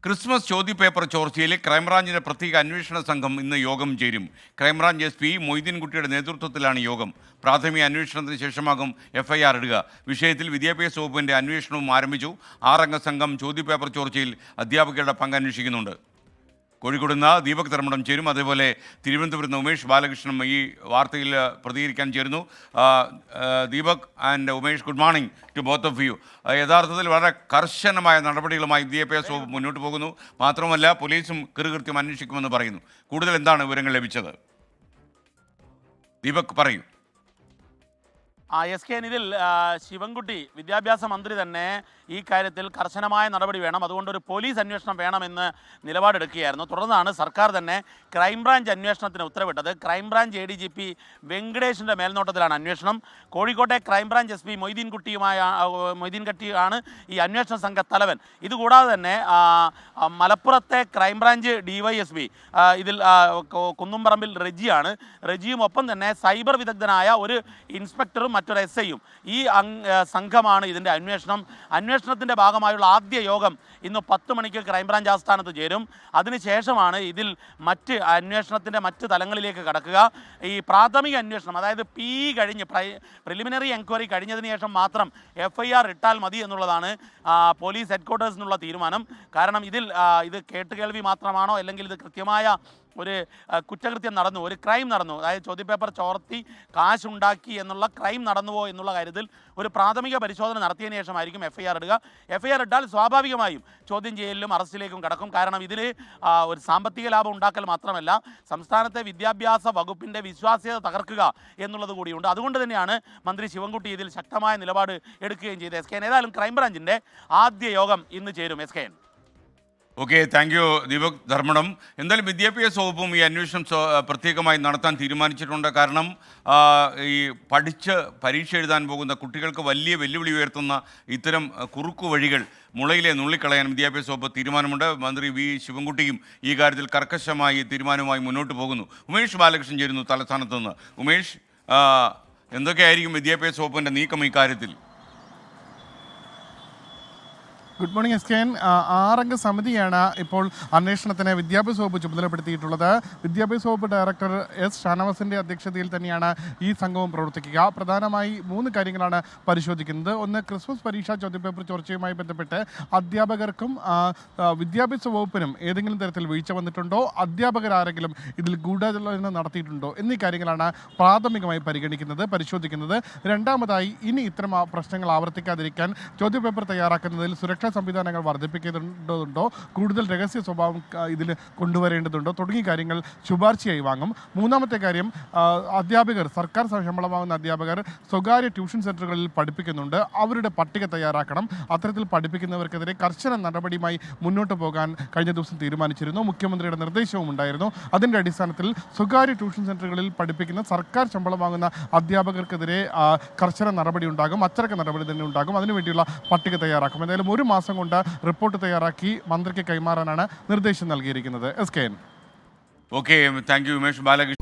Christmas ചോദ്യപേപ്പർ ചോർച്ചയിൽ ക്രൈംബ്രാഞ്ചിന്റെ പ്രത്യേക അന്വേഷണ സംഘം ഇന്ന് യോഗം ചേരും. ക്രൈംബ്രാഞ്ച് എസ് പി മൊയ്തീൻകുട്ടിയുടെ നേതൃത്വത്തിലാണ് യോഗം. പ്രാഥമിക അന്വേഷണത്തിന് ശേഷമാകും FIR ഇടുക. വിഷയത്തിൽ വിദ്യാഭ്യാസ വകുപ്പിന്റെ അന്വേഷണവും ആരംഭിച്ചു. 6 അംഗ സംഘം ചോദ്യപേപ്പർ ചോർച്ചയിൽ അധ്യാപകരുടെ പങ്ക് അന്വേഷിക്കുന്നുണ്ട്. കോഴിക്കോട് നിന്ന് ദീപക് ധർമ്മടം ചേരും. അതേപോലെ തിരുവനന്തപുരത്ത് നിന്ന് ഉമേഷ് ബാലകൃഷ്ണൻ ഈ വാർത്തയിൽ പ്രതികരിക്കാൻ ചേരുന്നു. Deepak and Umesh, good morning to both of you. യഥാർത്ഥത്തിൽ വളരെ കർശനമായ നടപടികളുമായി വിദ്യാഭ്യാസ വകുപ്പ് മുന്നോട്ട് പോകുന്നു. മാത്രമല്ല, പോലീസും കൃത്യം അന്വേഷിക്കുമെന്ന് പറയുന്നു. കൂടുതൽ എന്താണ് വിവരങ്ങൾ ലഭിച്ചത്? ദീപക് പറയൂ. SK, ഇതിൽ ശിവൻകുട്ടി വിദ്യാഭ്യാസ മന്ത്രി തന്നെ ഈ കാര്യത്തിൽ കർശനമായ നടപടി വേണം, അതുകൊണ്ട് ഒരു പോലീസ് അന്വേഷണം വേണമെന്ന് നിലപാടെടുക്കുകയായിരുന്നു. തുടർന്നാണ് സർക്കാർ തന്നെ ക്രൈംബ്രാഞ്ച് അന്വേഷണത്തിന് ഉത്തരവിട്ടത്. ക്രൈംബ്രാഞ്ച് ADGP വെങ്കടേഷിൻ്റെ മേൽനോട്ടത്തിലാണ് അന്വേഷണം. കോഴിക്കോട്ടെ ക്രൈംബ്രാഞ്ച് SP മൊയ്തീൻകുട്ടിയാണ് ഈ അന്വേഷണ സംഘ തലവൻ. ഇതുകൂടാതെ തന്നെ മലപ്പുറത്തെ ക്രൈംബ്രാഞ്ച് DYSP ഇതിൽ കുന്നുംപറമ്പിൽ റെജിയും ഒപ്പം തന്നെ സൈബർ വിദഗ്ധനായ ഒരു ഇൻസ്പെക്ടറും മറ്റൊരു SIയും ഈ സംഘമാണ് ഇതിൻ്റെ അന്വേഷണത്തിൻ്റെ ഭാഗമായുള്ള ആദ്യ യോഗം ഇന്ന് 10 മണിക്ക് ക്രൈംബ്രാഞ്ച് ആസ്ഥാനത്ത് ചേരും. അതിനുശേഷമാണ് ഇതിൽ അന്വേഷണത്തിൻ്റെ മറ്റ് തലങ്ങളിലേക്ക് കടക്കുക. ഈ പ്രാഥമിക അന്വേഷണം, അതായത് കഴിഞ്ഞ് പ്രിലിമിനറി എൻക്വയറി കഴിഞ്ഞതിന് ശേഷം മാത്രം FIR ഇട്ടാൽ മതി എന്നുള്ളതാണ് പോലീസ് ഹെഡ്ക്വാർട്ടേഴ്സിൽ നിന്നുള്ള തീരുമാനം. കാരണം ഇത് കേട്ടുകേൾവി മാത്രമാണോ, അല്ലെങ്കിൽ ഇത് കൃത്യമായ ഒരു കുറ്റകൃത്യം നടന്നു, ഒരു ക്രൈം നടന്നു, അതായത് ചോദ്യപേപ്പർ ചോർത്തി കാശുണ്ടാക്കി എന്നുള്ള ക്രൈം നടന്നുവോ എന്നുള്ള കാര്യത്തിൽ ഒരു പ്രാഥമിക പരിശോധന നടത്തിയതിന് ശേഷമായിരിക്കും FIR ഇടുക. FIR ഇട്ടാൽ സ്വാഭാവികമായും ചോദ്യം ചെയ്യലിലും അറസ്റ്റിലേക്കും കടക്കും. കാരണം ഇതിൽ ഒരു സാമ്പത്തിക ലാഭം ഉണ്ടാക്കൽ മാത്രമല്ല, സംസ്ഥാനത്തെ വിദ്യാഭ്യാസ വകുപ്പിൻ്റെ വിശ്വാസ്യത തകർക്കുക എന്നുള്ളത് കൂടിയുണ്ട്. അതുകൊണ്ട് തന്നെയാണ് മന്ത്രി ശിവൻകുട്ടി ഇതിൽ ശക്തമായ നിലപാട് എടുക്കുകയും ചെയ്തത്. SK, ഏതായാലും ക്രൈംബ്രാഞ്ചിൻ്റെ ആദ്യ യോഗം ഇന്ന് ചേരും. SK. Okay, thank you Deepak Dharmadam. എന്തായാലും വിദ്യാഭ്യാസ വകുപ്പും ഈ അന്വേഷണം പ്രത്യേകമായി നടത്താൻ തീരുമാനിച്ചിട്ടുണ്ട്. കാരണം ഈ പഠിച്ച് പരീക്ഷ എഴുതാൻ പോകുന്ന കുട്ടികൾക്ക് വലിയ വെല്ലുവിളി ഉയർത്തുന്ന ഇത്തരം കുറുക്കു വഴികൾ മുളയിലെ നുള്ളിക്കളയാൻ വിദ്യാഭ്യാസ വകുപ്പ് തീരുമാനമുണ്ട്. മന്ത്രി V ശിവൻകുട്ടിയും ഈ കാര്യത്തിൽ കർക്കശമായി തീരുമാനവുമായി മുന്നോട്ട് പോകുന്നു. ഉമേഷ് ബാലകൃഷ്ണൻ ചേരുന്നു തലസ്ഥാനത്ത് നിന്ന്. ഉമേഷ്, എന്തൊക്കെയായിരിക്കും വിദ്യാഭ്യാസ വകുപ്പിൻ്റെ നീക്കം ഈ കാര്യത്തിൽ? Good morning SK. 6 അംഗ സമിതിയാണ് ഇപ്പോൾ അന്വേഷണത്തിന് വിദ്യാഭ്യാസ വകുപ്പ് ചുമതലപ്പെടുത്തിയിട്ടുള്ളത്. വിദ്യാഭ്യാസ വകുപ്പ് ഡയറക്ടർ S ഷാനവാസിൻ്റെ അധ്യക്ഷതയിൽ തന്നെയാണ് ഈ സംഘവും പ്രവർത്തിക്കുക. പ്രധാനമായി 3 കാര്യങ്ങളാണ് പരിശോധിക്കുന്നത്. ഒന്ന്, ക്രിസ്മസ് പരീക്ഷാ ചോദ്യപേപ്പർ ചോർച്ചയുമായി ബന്ധപ്പെട്ട് അധ്യാപകർക്കും വിദ്യാഭ്യാസ വകുപ്പിനും ഏതെങ്കിലും തരത്തിൽ വീഴ്ച വന്നിട്ടുണ്ടോ, അധ്യാപകരാരെങ്കിലും ഇതിൽ ഗൂഢാലോചന നടത്തിയിട്ടുണ്ടോ എന്നീ കാര്യങ്ങളാണ് പ്രാഥമികമായി പരിശോധിക്കുന്നത്. രണ്ടാമതായി, ഇനി ഇത്തരം പ്രശ്നങ്ങൾ ആവർത്തിക്കാതിരിക്കാൻ ചോദ്യപേപ്പർ തയ്യാറാക്കുന്നതിൽ സുരക്ഷാ സംവിധാനങ്ങൾ വർദ്ധിപ്പിക്കേണ്ടതുണ്ടോ, കൂടുതൽ രഹസ്യ സ്വഭാവം ഇതിൽ കൊണ്ടുവരേണ്ടതുണ്ടോ തുടങ്ങിയ കാര്യങ്ങൾ ശുപാർശയായി വാങ്ങും. മൂന്നാമത്തെ കാര്യം, അധ്യാപകർ, സർക്കാർ ശമ്പളം വാങ്ങുന്ന അധ്യാപകർ സ്വകാര്യ ട്യൂഷൻ സെൻ്ററുകളിൽ പഠിപ്പിക്കുന്നുണ്ട്, അവരുടെ പട്ടിക തയ്യാറാക്കണം. അത്തരത്തിൽ പഠിപ്പിക്കുന്നവർക്കെതിരെ കർശന നടപടിയുമായി മുന്നോട്ട് പോകാൻ കഴിഞ്ഞ ദിവസം തീരുമാനിച്ചിരുന്നു. മുഖ്യമന്ത്രിയുടെ നിർദ്ദേശവും ഉണ്ടായിരുന്നു. അതിൻ്റെ അടിസ്ഥാനത്തിൽ സ്വകാര്യ ട്യൂഷൻ സെൻ്ററുകളിൽ പഠിപ്പിക്കുന്ന സർക്കാർ ശമ്പളം വാങ്ങുന്ന അധ്യാപകർക്കെതിരെ കർശന നടപടി ഉണ്ടാകും. അച്ചടക്ക നടപടി തന്നെ ഉണ്ടാകും. അതിനുവേണ്ടിയുള്ള പട്ടിക തയ്യാറാക്കും. എന്തായാലും 1 മാസം കൊണ്ട് റിപ്പോർട്ട് തയ്യാറാക്കി മന്ത്രിക്ക് കൈമാറാനാണ് നിർദ്ദേശം നൽകിയിരിക്കുന്നത്. SK. Okay, thank you Umesh Balakrishnan.